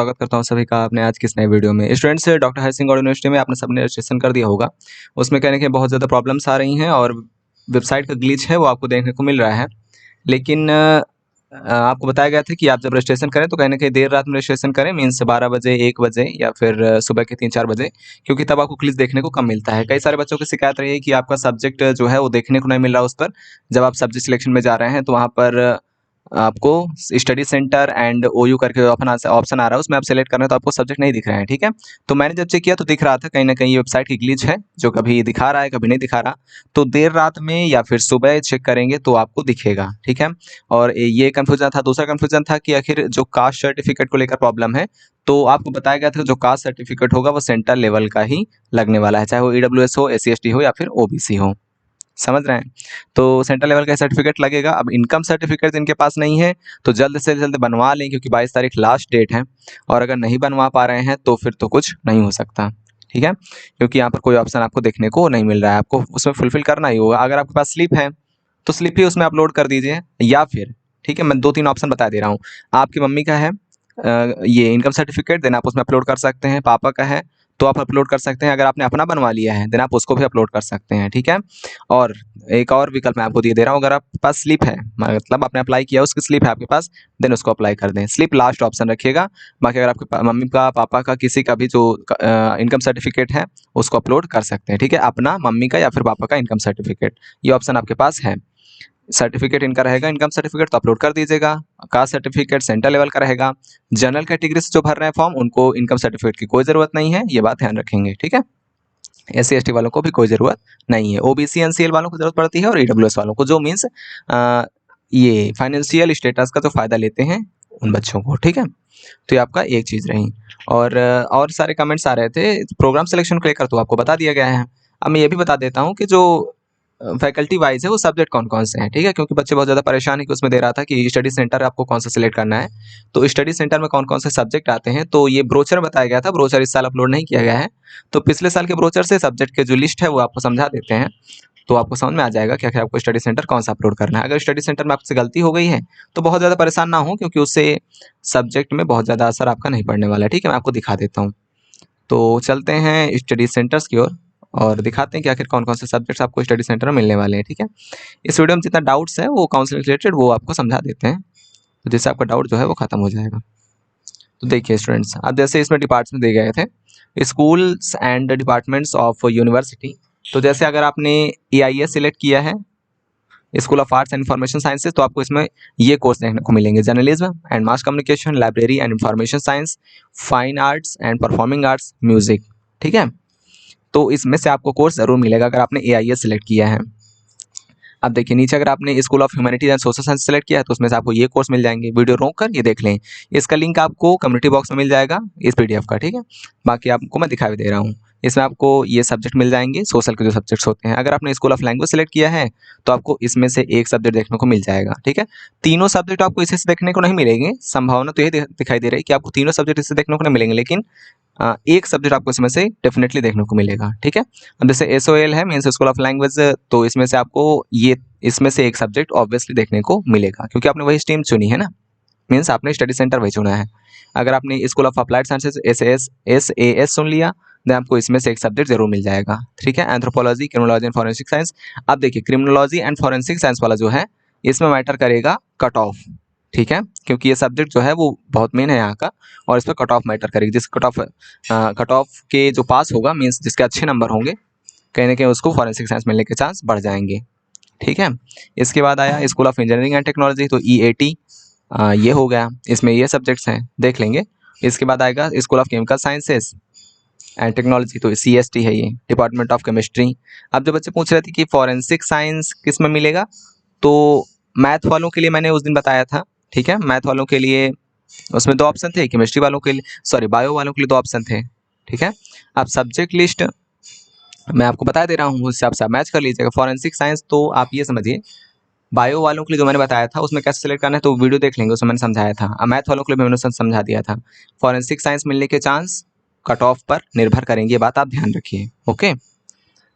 स्वागत करता हूं सभी का अपने आज की इस नए वीडियो में। Students, doctor Hari Singh Gour university में आपने सबने रजिस्ट्रेशन कर दिया होगा। उसमें कहने के बहुत ज़्यादा प्रॉब्लम्स आ रही हैं और वेबसाइट का ग्लिच है वो आपको देखने को मिल रहा है। लेकिन आपको बताया गया था कि आप जब रजिस्ट्रेशन करें तो कहीं न कहीं देर रात में रजिस्ट्रेशन करें, मीन्स 12 बजे, 1 बजे या फिर सुबह के 3-4 बजे, क्योंकि तब आपको ग्लिच देखने को कम मिलता है। कई सारे बच्चों की शिकायत रही है कि आपका सब्जेक्ट जो है वो देखने को नहीं मिल रहा उस पर। जब आप सब्जेक्ट सिलेक्शन में जा रहे हैं तो वहाँ पर आपको स्टडी सेंटर एंड ओयू करके ऑप्शन आ रहा है, उसमें आप सेलेक्ट कर रहे हैं तो आपको सब्जेक्ट नहीं दिख रहे हैं, ठीक है। तो मैंने जब चेक किया तो दिख रहा था कहीं ना कहीं ये वेबसाइट की ग्लिच है, जो कभी दिखा रहा है कभी नहीं दिखा रहा। तो देर रात में या फिर सुबह चेक करेंगे तो आपको दिखेगा, ठीक है। और ये कंफ्यूजन था। दूसरा कंफ्यूजन था कि आखिर जो कास्ट सर्टिफिकेट को लेकर प्रॉब्लम है, तो आपको बताया गया था जो कास्ट सर्टिफिकेट होगा वो सेंटर लेवल का ही लगने वाला है, चाहे वो EWS हो, SC/ST हो या फिर OBC हो, समझ रहे हैं। तो सेंट्रल लेवल का सर्टिफिकेट लगेगा। अब इनकम सर्टिफिकेट जिनके पास नहीं है तो जल्द से जल्द बनवा लें, क्योंकि 22 तारीख लास्ट डेट है। और अगर नहीं बनवा पा रहे हैं तो फिर तो कुछ नहीं हो सकता, ठीक है, क्योंकि यहाँ पर कोई ऑप्शन आपको देखने को नहीं मिल रहा है। आपको उसमें फुलफिल करना ही होगा। अगर आपके पास स्लिप है तो स्लिप ही उसमें अपलोड कर दीजिए, या फिर ठीक है, मैं 2-3 ऑप्शन बता दे रहा हूँ। आपकी मम्मी का है ये इनकम सर्टिफिकेट, देन आप उसमें अपलोड कर सकते हैं। पापा का है तो आप अपलोड कर सकते हैं। अगर आपने अपना बनवा लिया है देन आप उसको भी अपलोड कर सकते हैं, ठीक है। और एक और विकल्प मैं आपको दे रहा हूँ, अगर आपके पास स्लिप है, मतलब आपने अप्लाई किया उसकी स्लिप है आपके पास, देन उसको अप्लाई कर दें। स्लिप लास्ट ऑप्शन रखिएगा। बाकी अगर आपके मम्मी का, पापा का, किसी का भी जो इनकम सर्टिफिकेट है उसको अपलोड कर सकते हैं, ठीक है। अपना, मम्मी का या फिर पापा का इनकम सर्टिफिकेट, ये ऑप्शन आपके पास है। सर्टिफिकेट इनका रहेगा, इनकम सर्टिफिकेट तो अपलोड कर दीजिएगा। कास्ट सर्टिफिकेट सेंट्रल लेवल का रहेगा। जनरल कैटेगरी से जो भर रहे हैं फॉर्म उनको इनकम सर्टिफिकेट की कोई ज़रूरत नहीं है, ये बात ध्यान रखेंगे, ठीक है। SC/ST वालों को भी कोई ज़रूरत नहीं है। OBC NCL वालों को ज़रूरत पड़ती है, और EWS वालों को, जो मीन्स ये फाइनेंशियल स्टेटस का जो फ़ायदा लेते हैं उन बच्चों को, ठीक है। तो ये आपका एक चीज़ रही। और सारे कमेंट्स आ रहे थे प्रोग्राम सिलेक्शन को लेकर, तो आपको बता दिया गया है। अब मैं ये भी बता देता हूँ कि जो फैकल्टी वाइज है वो सब्जेक्ट कौन कौन से हैं, ठीक है, क्योंकि बच्चे बहुत ज़्यादा परेशान है कि उसमें दे रहा था कि स्टडी सेंटर आपको कौन सा सिलेक्ट करना है। तो स्टडी सेंटर में कौन कौन से सब्जेक्ट आते हैं, तो ये ब्रोचर बताया गया था। ब्रोचर इस साल अपलोड नहीं किया गया है, तो पिछले साल के ब्रोचर से सब्जेक्ट के जो लिस्ट है वो आपको समझा देते हैं, तो आपको समझ में आ जाएगा क्या क्या आपको स्टडी सेंटर कौन सा अपलोड करना है। अगर स्टडी सेंटर में आपसे गलती हो गई है तो बहुत ज़्यादा परेशान ना हो, क्योंकि उससे सब्जेक्ट में बहुत ज़्यादा असर आपका नहीं पड़ने वाला है, ठीक है। मैं आपको दिखा देता हूँ। तो चलते हैं स्टडी सेंटर्स की ओर और दिखाते हैं कि आखिर कौन कौन से सब्जेक्ट्स आपको स्टडी सेंटर में मिलने वाले हैं, ठीक है। इस वीडियो में जितना डाउट्स है वो काउंसलिंग रिलेटेड वो आपको समझा देते हैं, तो जिससे आपका डाउट जो है वो खत्म हो जाएगा। तो देखिए स्टूडेंट्स, अब जैसे इसमें डिपार्टमेंट दिए गए थे, schools and departments of university. तो जैसे अगर आपने EIS सिलेक्ट किया है, school of arts and information sciences, तो आपको इसमें ये कोर्स देखने को मिलेंगे: journalism and mass communication, library and information science, fine arts and performing arts, music, ठीक है। तो इसमें से आपको कोर्स ज़रूर मिलेगा अगर आपने AIS सिलेक्ट किया है। अब देखिए नीचे, अगर आपने school of humanities and social science select किया है तो उसमें से आपको ये कोर्स मिल जाएंगे। वीडियो रोक कर ये देख लें, इसका लिंक आपको कम्युनिटी बॉक्स में मिल जाएगा, इस PDF का, ठीक है। बाकी आपको मैं दिखा भी दे रहा हूँ। इसमें आपको ये सब्जेक्ट मिल जाएंगे, सोशल के जो सब्जेक्ट्स होते हैं। अगर आपने स्कूल ऑफ लैंग्वेज सेलेक्ट किया है तो आपको इसमें से एक सब्जेक्ट देखने को मिल जाएगा, ठीक है। तीनों सब्जेक्ट आपको इसी से देखने को नहीं मिलेंगे, संभावना तो ये दिखाई दे रही है कि आपको तीनों सब्जेक्ट इससे देखने को नहीं मिलेंगे, लेकिन एक सब्जेक्ट आपको इसमें से डेफिनेटली देखने को मिलेगा, ठीक है। अब जैसे SOL है, मीन्स स्कूल ऑफ लैंग्वेज, तो इसमें से आपको ये इसमें से एक सब्जेक्ट ऑब्वियसली देखने को मिलेगा, क्योंकि आपने वही स्ट्रीम चुनी है ना, मीन्स आपने स्टडी सेंटर वही चुना है। अगर आपने school of applied sciences SAS सुन लिया, देन आपको इसमें से एक सब्जेक्ट जरूर मिल जाएगा, ठीक है। Anthropology, criminology and forensic science. अब देखिए क्रिमिनोलॉजी एंड फॉरेंसिक साइंस वाला जो है, इसमें मैटर करेगा कट ऑफ, ठीक है, क्योंकि ये सब्जेक्ट जो है वो बहुत मेन है यहाँ का, और इस पर कट ऑफ मैटर करेगी। जिस कट ऑफ के जो पास होगा, मीन्स जिसके अच्छे नंबर होंगे, कहीं ना कहीं उसको फॉरेंसिक साइंस मिलने के चांस बढ़ जाएंगे, ठीक है। इसके बाद आया school of engineering and technology, तो EAT ये हो गया, इसमें ये सब्जेक्ट्स हैं, देख लेंगे। इसके बाद आएगा school of chemical sciences and technology, तो CST है ये, डिपार्टमेंट ऑफ केमिस्ट्री। अब जो बच्चे पूछ रहे थे कि फॉरेंसिक साइंस किस में मिलेगा, तो मैथ वालों के लिए मैंने उस दिन बताया था, ठीक है। मैथ वालों के लिए उसमें 2 ऑप्शन थे, केमिस्ट्री वालों के लिए, सॉरी, बायो वालों के लिए 2 ऑप्शन थे, ठीक है। अब सब्जेक्ट लिस्ट मैं आपको बता दे रहा हूँ, उससे आप मैच कर लीजिएगा। फॉरेंसिक साइंस तो आप ये समझिए, बायो वालों के लिए जो मैंने बताया था उसमें कैसे सेलेक्ट करना है तो वीडियो देख लेंगे, उसमें मैंने समझाया था। अब मैथ वालों के लिए मैंने समझा दिया था। फॉरेंसिक साइंस मिलने के चांस कट ऑफ पर निर्भर करेंगे, ये बात आप ध्यान रखिए, ओके।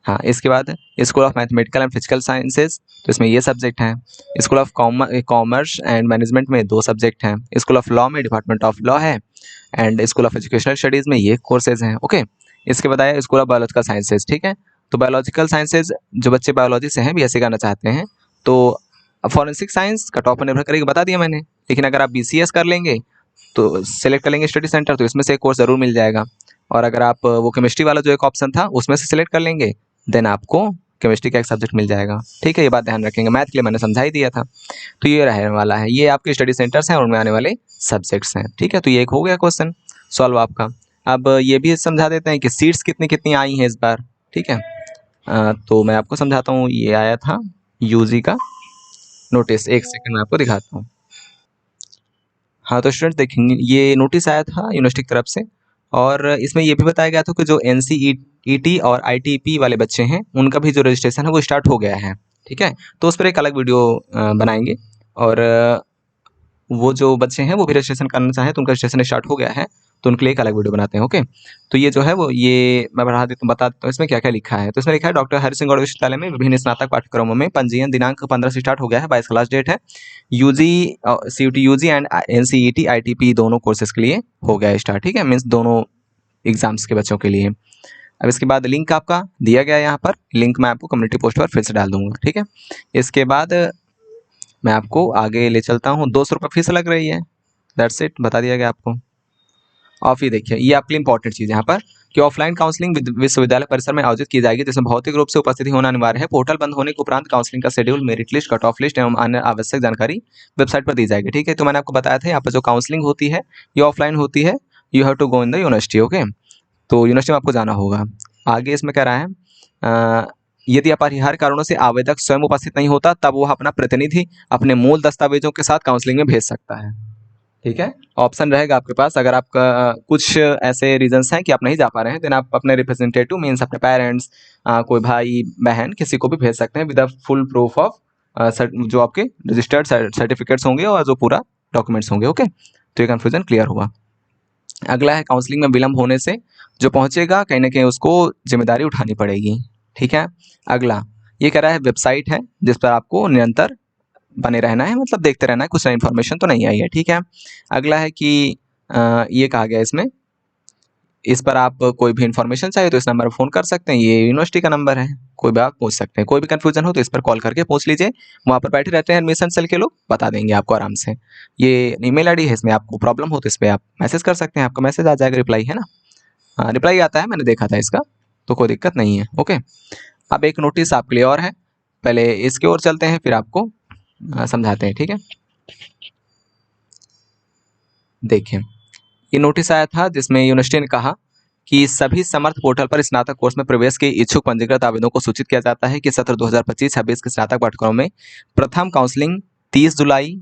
हाँ, इसके बाद school of mathematical and physical sciences, तो इसमें ये सब्जेक्ट हैं। School of commerce and management में 2 सब्जेक्ट हैं। स्कूल ऑफ लॉ में डिपार्टमेंट ऑफ लॉ है and school of educational studies में ये कोर्सेज हैं। ओके, इसके बाद आया स्कूल ऑफ बायोलॉजिकल साइंसेज। ठीक है, तो बायोलॉजिकल साइंसेज जो बच्चे बायोलॉजी से हैं, बीएससी करना चाहते हैं, तो फॉरेंसिक साइंस कट ऑफ पर निर्भर करेगी, बता दिया मैंने। लेकिन अगर आप बीसीएस कर लेंगे तो सेलेक्ट कर लेंगे स्टडी सेंटर, तो इसमें से एक कोर्स ज़रूर मिल जाएगा। और अगर आप वो केमिस्ट्री वाला जो एक ऑप्शन था उसमें से सिलेक्ट कर लेंगे, देन आपको केमिस्ट्री का एक सब्जेक्ट मिल जाएगा। ठीक है, ये बात ध्यान रखेंगे। मैथ के लिए मैंने समझा ही दिया था। तो ये रहने वाला है, ये आपके स्टडी सेंटर्स हैं और उनमें आने वाले सब्जेक्ट्स हैं। ठीक है, तो ये एक हो गया क्वेश्चन सॉल्व आपका। अब ये भी समझा देते हैं कि सीट्स कितनी कितनी आई हैं इस बार। ठीक है, तो मैं आपको समझाता हूँ। ये आया था यूजी का नोटिस, एक सेकंड में आपको दिखाता हूँ। हाँ, तो स्टूडेंट देखेंगे, ये नोटिस आया था यूनिवर्सिटी की तरफ से और इसमें ये भी बताया गया था कि जो एनसीईटी और आईटीपी वाले बच्चे हैं उनका भी जो रजिस्ट्रेशन है वो स्टार्ट हो गया है। ठीक है, तो उस पर एक अलग वीडियो बनाएंगे और वो जो बच्चे हैं वो भी रजिस्ट्रेशन करना चाहें तो उनका रजिस्ट्रेशन स्टार्ट हो गया है, तो उनके लिए एक अलग वीडियो बनाते हैं। ओके, तो ये जो है वो ये मैं बढ़ा देता हूँ, बता देता हूँ इसमें क्या क्या लिखा है। तो इसमें लिखा है डॉक्टर हरि सिंह गौड़ विश्वविद्यालय में विभिन्न स्नातक पाठ्यक्रमों में पंजीयन दिनांक 15 से स्टार्ट हो गया है, 22 क्लास डेट है। UG CUET UG and NCET ITP दोनों कोर्सेज के लिए हो गया है स्टार्ट। ठीक है, मीन्स दोनों एग्जाम्स के बच्चों के लिए। अब इसके बाद लिंक आपका दिया गया है यहाँ पर, लिंक मैं आपको कम्युनिटी पोस्ट पर फिर से डाल दूंगा। ठीक है, इसके बाद मैं आपको आगे ले चलता हूँ। 200 रुपये फीस लग रही है, दैट्स इट, बता दिया गया आपको। और फिर देखिए, ये आपके लिए इंपॉर्टेंट चीज़ है यहाँ पर कि ऑफलाइन काउंसलिंग विश्वविद्यालय परिसर में आयोजित की जाएगी, जिसमें भौतिक रूप से उपस्थिति होना अनिवार्य है। पोर्टल बंद होने के उपरांत काउंसलिंग का schedule, merit list, cut off list एवं अन्य आवश्यक जानकारी वेबसाइट पर दी जाएगी। ठीक है, तो मैंने आपको बताया था यहाँ पर जो काउंसलिंग होती है ये ऑफलाइन होती है। You have to go in the university. Okay, तो यूनिवर्सिटी में आपको जाना होगा। आगे इसमें कह रहा है यदि अपरिहार्य कारणों से आवेदक स्वयं उपस्थित नहीं होता तब वह अपना प्रतिनिधि अपने मूल दस्तावेजों के साथ काउंसलिंग में भेज सकता है। ठीक है, ऑप्शन रहेगा आपके पास। अगर आपका कुछ ऐसे रीजंस हैं कि आप नहीं जा पा रहे हैं, देन आप अपने रिप्रेजेंटेटिव मीन्स अपने पेरेंट्स, कोई भाई बहन किसी को भी भेज सकते हैं with the full proof of जो आपके रजिस्टर्ड सर्टिफिकेट्स होंगे और जो पूरा डॉक्यूमेंट्स होंगे। ओके, तो ये कन्फ्यूजन क्लियर हुआ। अगला है काउंसलिंग में विलंब होने से जो पहुंचेगा कहीं ना कहीं उसको जिम्मेदारी उठानी पड़ेगी। ठीक है, अगला ये कह रहा है वेबसाइट है जिस पर आपको निरंतर बने रहना है, मतलब देखते रहना है, कुछ इन्फॉर्मेशन तो नहीं आई है। ठीक है, अगला है कि ये कहा गया इसमें, इस पर आप कोई भी इन्फॉर्मेशन चाहिए तो इस नंबर पर फ़ोन कर सकते हैं, ये यूनिवर्सिटी का नंबर है, कोई भी आप पूछ सकते हैं। कोई भी कन्फ्यूजन हो तो इस पर कॉल करके पूछ लीजिए, वहाँ पर बैठे रहते हैं एडमिशन सेल के लोग, बता देंगे आपको आराम से। ये ईमेल आईडी है, इसमें आपको प्रॉब्लम हो तो इस पर आप मैसेज कर सकते हैं, आपका मैसेज आ जाएगा, रिप्लाई है ना। हाँ, रिप्लाई आता है, मैंने देखा था इसका, तो कोई दिक्कत नहीं है। ओके, अब एक नोटिस आपके लिए और है, पहले इसकी ओर चलते हैं फिर आपको समझाते हैं। ठीक है, देखिए ये नोटिस आया था जिसमें यूनिवर्सिटी ने कहा कि सभी समर्थ पोर्टल पर स्नातक कोर्स में प्रवेश के इच्छुक पंजीकृत आवेदकों को सूचित किया जाता है कि सत्र 2025-26 के स्नातक पाठ्यक्रम में प्रथम काउंसलिंग 30 जुलाई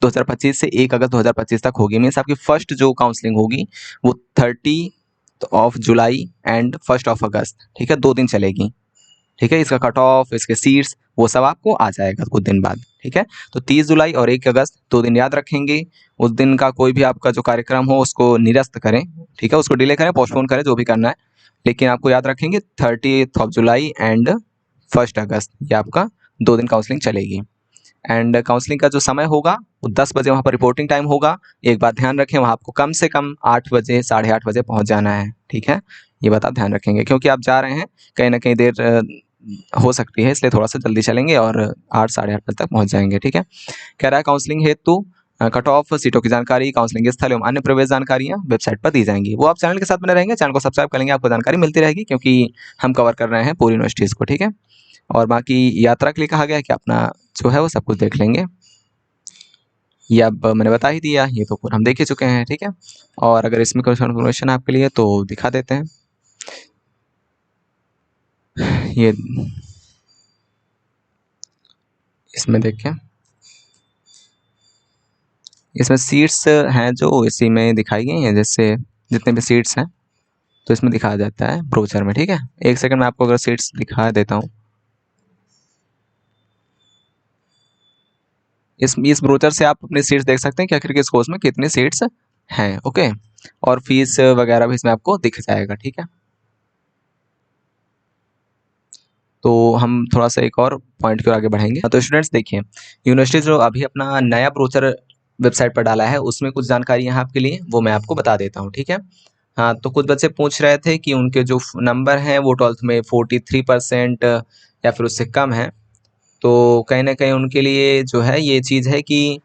2025 से 1 अगस्त 2025 तक होगी। मीन्स आपकी फर्स्ट जो काउंसलिंग होगी वो 30 जुलाई एंड 1 अगस्त। ठीक है, 2 दिन चलेगी। ठीक है, इसका कट ऑफ, इसके सीट्स वो सब आपको आ जाएगा कुछ दिन बाद। ठीक है, तो 30 जुलाई और 1 अगस्त 2 दिन याद रखेंगे। उस दिन का कोई भी आपका जो कार्यक्रम हो उसको निरस्त करें। ठीक है, उसको डिले करें, पोस्टपोन करें, जो भी करना है, लेकिन आपको याद रखेंगे 30 जुलाई एंड 1 अगस्त ये आपका 2 दिन काउंसलिंग चलेगी। एंड काउंसलिंग का जो समय होगा वो 10 बजे वहाँ पर रिपोर्टिंग टाइम होगा। एक बात ध्यान रखें, वहाँ आपको कम से कम 8 बजे 8:30 बजे पहुँच जाना है। ठीक है, ये बात आप ध्यान रखेंगे क्योंकि आप जा रहे हैं, कहीं ना कहीं देर हो सकती है, इसलिए थोड़ा सा जल्दी चलेंगे और 8 8:30 बजे तक पहुँच जाएंगे। ठीक है, कह रहा है काउंसलिंग हेतु कट ऑफ, सीटों की जानकारी, काउंसलिंग स्थल एवं अन्य प्रवेश जानकारियाँ वेबसाइट पर दी जाएंगी। वो आप चैनल के साथ बने रहेंगे, चैनल को सब्सक्राइब करेंगे, आपको जानकारी मिलती रहेगी क्योंकि हम कवर कर रहे हैं पूरी यूनिवर्सिटीज़ को। ठीक है, और बाकी यात्रा के लिए कहा गया है कि अपना जो है वो सब कुछ देख लेंगे। ये अब मैंने बता ही दिया, ये तो पूरा हम देख ही चुके हैं। ठीक है, और अगर इसमें कोई इन्फॉर्मेशन आपके लिए तो दिखा देते हैं। ये इसमें देखें, इसमें सीट्स हैं जो इसी में दिखाई गई हैं, जैसे जितने भी सीट्स हैं तो इसमें दिखाया जाता है ब्रोचर में। ठीक है, एक सेकंड में आपको अगर सीट्स दिखा देता हूँ। इस ब्रोचर से आप अपनी सीट्स देख सकते हैं कि आखिर के इस कोर्स में कितनी सीट्स हैं। ओके, और फीस वगैरह भी इसमें आपको दिख जाएगा। ठीक है, तो हम थोड़ा सा एक और पॉइंट की ओर आगे बढ़ेंगे। तो स्टूडेंट्स देखिए, यूनिवर्सिटी जो अभी अपना नया ब्रोचर वेबसाइट पर डाला है उसमें कुछ जानकारी यहाँ आपके लिए वो मैं आपको बता देता हूँ, ठीक है। हाँ, तो कुछ बच्चे पूछ रहे थे कि उनके जो नंबर हैं वो 12th में 43% या फिर उससे कम है। तो कहीं ना कहीं उनके लिए जो है ये चीज़ है कि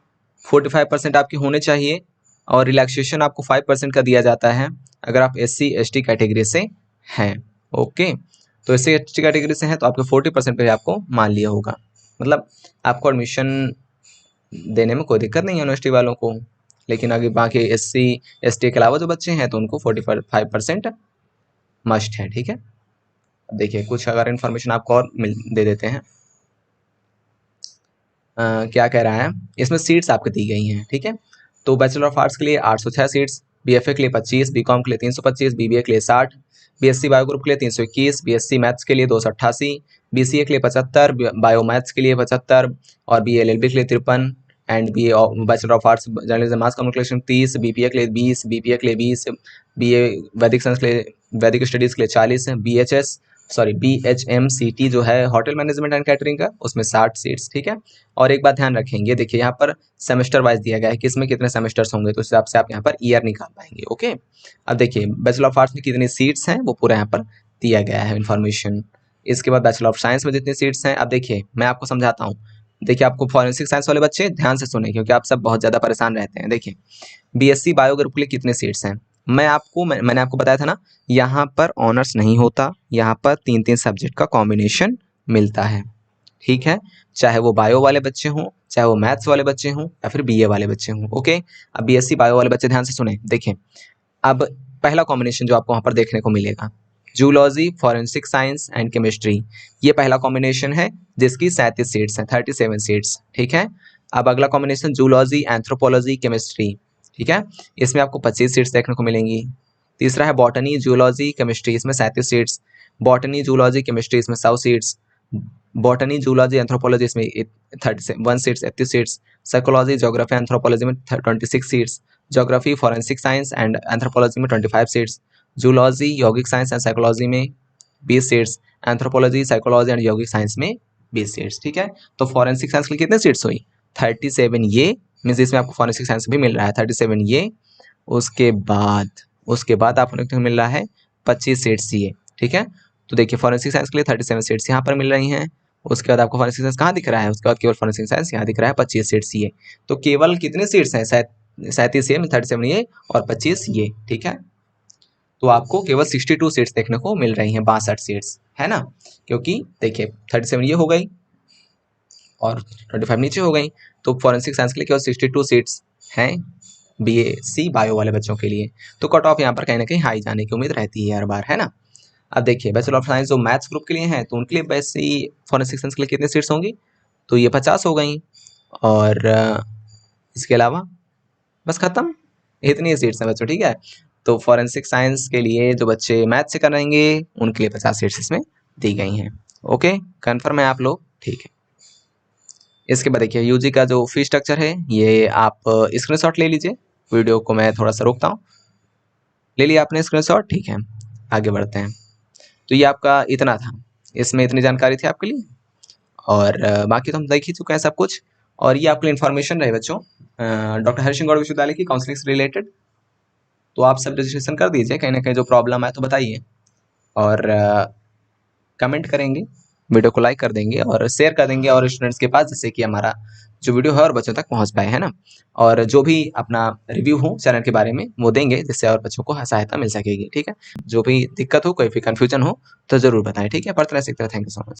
45% आपके होने चाहिए और रिलैक्सेशन आपको 5% का दिया जाता है अगर आप SC/ST कैटेगरी से हैं। ओके, तो SC/ST कैटेगरी से हैं तो आपके 40% पे आपको मान लिया होगा, मतलब आपको एडमिशन देने में कोई दिक्कत नहीं है यूनिवर्सिटी वालों को। लेकिन अगर बाकी SC/ST के अलावा जो बच्चे हैं तो उनको 45% मस्ट है, ठीक है। अब देखिए कुछ अगर इन्फॉर्मेशन आपको और दे देते हैं। क्या कह रहा है, इसमें सीट्स आपको दी गई हैं, ठीक है। तो बैचलर ऑफ आर्ट्स के लिए 806 सीट्स, BFA के लिए 25, BCom के लिए 325, BBA के लिए 60, BSc बायो ग्रुप के लिए 321, BSc मैथ्स के लिए 288, BCA के लिए 75, बायो मैथ्स के लिए 75 और BA LLB के लिए 53 and BA bachelor of arts journalism mass communication 30, BPA के लिए 20, BPA के लिए 20, BA वैदिक साइंस के लिए वैदिक स्टडीज़ के लिए 40, BHMCT जो है होटल मैनेजमेंट एंड कैटरिंग का उसमें 60 सीट्स, ठीक है। और एक बात ध्यान रखेंगे, देखिए यहाँ पर सेमेस्टर वाइज दिया गया है कि इसमें कितने सेमेस्टर्स होंगे, तो उस हिसाब से आप यहाँ पर ईयर निकाल पाएंगे। ओके, अब देखिए बैचलर ऑफ आर्ट्स में कितनी सीट्स हैं वो पूरा यहाँ पर दिया गया है इन्फॉर्मेशन। इसके बाद बैचलर ऑफ साइंस में जितनी सीट्स हैं, अब देखिए मैं आपको समझाता हूँ। देखिए आपको फॉरेंसिक साइंस वाले बच्चे ध्यान से सुने क्योंकि आप सब बहुत ज़्यादा परेशान रहते हैं। देखिए BSc बायो ग्रुप के लिए कितने सीट्स हैं, मैंने आपको बताया था ना, यहाँ पर ऑनर्स नहीं होता, यहाँ पर 3-3 सब्जेक्ट का कॉम्बिनेशन मिलता है, ठीक है। चाहे वो बायो वाले बच्चे हों, चाहे वो मैथ्स वाले बच्चे हों या फिर BA वाले बच्चे हों। ओके, अब BSc बायो वाले बच्चे ध्यान से सुने। देखिए अब पहला कॉम्बिनेशन जो आपको वहाँ पर देखने को मिलेगा, zoology, forensic science and chemistry, ये पहला कॉम्बिनेशन है जिसकी 37 सीट्स हैं, 37 सीट्स, ठीक है। अब अगला कॉम्बिनेशन जूलॉजी, एंथ्रोपोलॉजी, केमिस्ट्री, ठीक है, इसमें आपको 25 सीट्स देखने को मिलेंगी। तीसरा है बॉटनी, जूलॉजी, केमिस्ट्री, इसमें 37 सीट्स, बॉटनी, जूलॉजी, केमिस्ट्री, इसमें 100 सीट्स, बॉटनी, जूलॉजी, एंथ्रोपोलॉजी इसमें 31 seats, 31 seats, psychology, geography, anthropology में 26 seats, geography, forensic science and anthropology में 25 सीट्स, जूलॉजी, यौगिक साइंस एंड साइकोलॉजी में 20 सीट्स, एंथ्रोपोलॉजी, साइकोलॉजी एंड यौगिक science में 20 seats, ठीक है। तो फॉरेंसिक साइंस के लिए कितने सीट्स हुई, 37 ये मीन्स इसमें आपको फॉरेंसिक साइंस भी मिल रहा है 37 ये, उसके बाद आपको मिल रहा है 25 सीट्स ये, ठीक है। तो देखिए फॉरेंसिक साइंस के लिए 37 सीट्स यहाँ पर मिल रही हैं। उसके बाद आपको फॉरेंसिक साइंस कहाँ दिख रहा है, उसके बाद केवल फॉरेंसिक साइंस यहाँ दिख रहा है 25 सीट्स ये। तो केवल कितने सीट्स हैं, 37 ये, 37 ये और 25 ये, ठीक है। तो आपको केवल 62 सीट्स देखने को मिल रही हैं, 62 सीट्स, है ना। क्योंकि देखिए 37 ये हो गई और 25 नीचे हो गई, तो फॉरेंसिक साइंस के लिए केवल 62 सीट्स हैं BSc बायो वाले बच्चों के लिए। तो कट ऑफ यहाँ पर कहीं ना कहीं हाई जाने की उम्मीद रहती है हर बार, है ना। अब देखिए बैचलर ऑफ साइंस जो मैथ्स ग्रुप के लिए हैं तो उनके लिए वैसे ही फॉरेंसिक साइंस के लिए कितनी सीट्स होंगी, तो ये 50 हो गई और इसके अलावा बस खत्म, इतनी सीट्स हैं बच्चों, ठीक है। तो फॉरेंसिक साइंस के लिए जो बच्चे मैथ से करेंगे उनके लिए 50 सीट्स इसमें दी गई हैं। ओके, कन्फर्म है आप लोग, ठीक है। इसके बाद देखिए UG का जो फी स्ट्रक्चर है ये आप स्क्रीनशॉट ले लीजिए, वीडियो को मैं थोड़ा सा रोकता हूँ, ले लिया आपने स्क्रीनशॉट, ठीक है। आगे बढ़ते हैं। तो ये आपका इतना था, इसमें इतनी जानकारी थी आपके लिए और बाकी तो हम देख ही चुके हैं सब कुछ। और ये आपके लिए इन्फॉर्मेशन रहे बच्चों डॉक्टर हरि सिंह गौड़ विश्वविद्यालय की काउंसलिंग से रिलेटेड। तो आप सब रजिस्ट्रेशन कर दीजिए, कहीं ना कहीं जो प्रॉब्लम है तो बताइए और कमेंट करेंगे, वीडियो को लाइक कर देंगे और शेयर कर देंगे और स्टूडेंट्स के पास, जिससे कि हमारा जो वीडियो है और बच्चों तक पहुंच पाए, है ना। और जो भी अपना रिव्यू हो चैनल के बारे में वो देंगे जिससे और बच्चों को सहायता मिल सकेगी, ठीक है। जो भी दिक्कत हो, कोई भी कन्फ्यूजन हो तो ज़रूर बताएं, ठीक है। पढ़ते रहे, सीखते रहे। Thank you so much.